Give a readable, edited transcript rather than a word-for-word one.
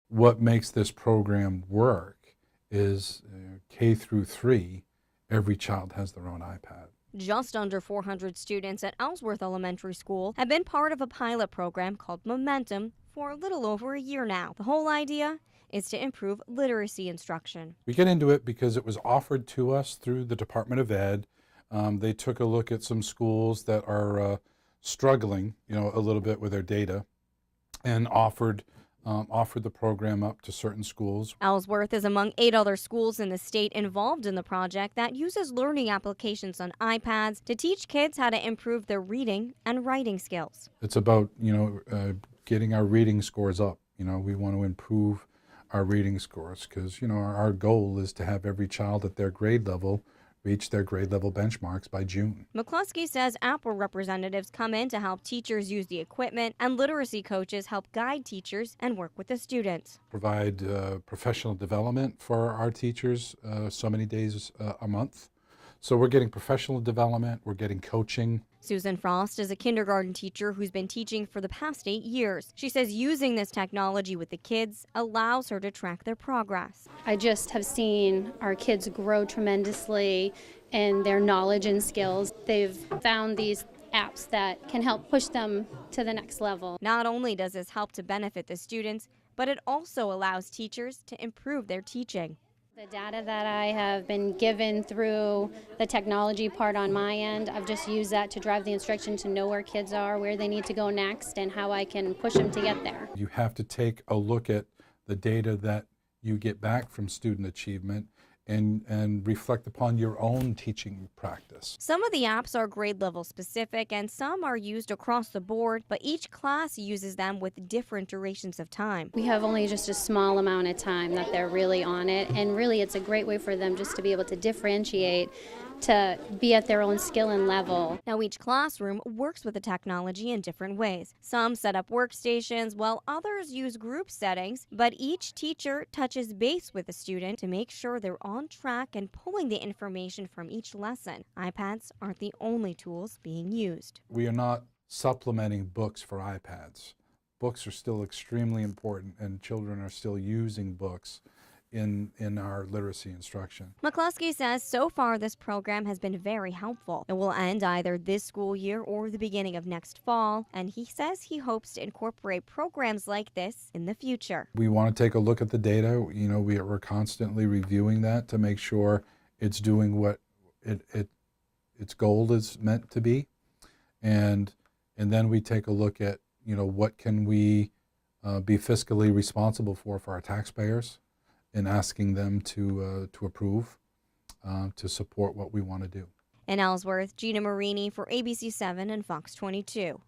what makes this program work is K through 3, every child has their own iPad. Just under 400 students at Ellsworth Elementary School have been part of a pilot program called Momentum for a little over a year now. The whole idea is to improve literacy instruction. We get into it because it was offered to us through the Department of Ed. They took a look at some schools that are struggling, a little bit with their data, and offered the program up to certain schools. Ellsworth is among 8 other schools in the state involved in the project that uses learning applications on iPads to teach kids how to improve their reading and writing skills. It's about, getting our reading scores up. We want to improve our reading scores because, our goal is to have every child at their grade level reach their grade level benchmarks by June. McCluskey says Apple representatives come in to help teachers use the equipment, and literacy coaches help guide teachers and work with the students. Provide professional development for our teachers so many days a month. So we're getting professional development, we're getting coaching. Susan Frost is a kindergarten teacher who's been teaching for the past 8 years. She says using this technology with the kids allows her to track their progress. I just have seen our kids grow tremendously in their knowledge and skills. They've found these apps that can help push them to the next level. Not only does this help to benefit the students, but it also allows teachers to improve their teaching. The data that I have been given through the technology part on my end, I've just used that to drive the instruction to know where kids are, where they need to go next, and how I can push them to get there. You have to take a look at the data that you get back from student achievement and reflect upon your own teaching practice. Some of the apps are grade level specific and some are used across the board, but each class uses them with different durations of time. We have only just a small amount of time that they're really on it, and really it's a great way for them just to be able to differentiate, to be at their own skill and level. Now each classroom works with the technology in different ways. Some set up workstations while others use group settings, but each teacher touches base with the student to make sure they're on track and pulling the information from each lesson. iPads aren't the only tools being used. We are not supplementing books for iPads. Books are still extremely important and children are still using books in our literacy instruction. McCluskey says so far this program has been very helpful. It will end either this school year or the beginning of next fall, and he says he hopes to incorporate programs like this in the future. We want to take a look at the data. We're constantly reviewing that to make sure it's doing what its goal is meant to be, and then we take a look at what can we be fiscally responsible for our taxpayers, and asking them to approve, to support what we want to do. In Ellsworth, Gina Marini for ABC7 and Fox 22.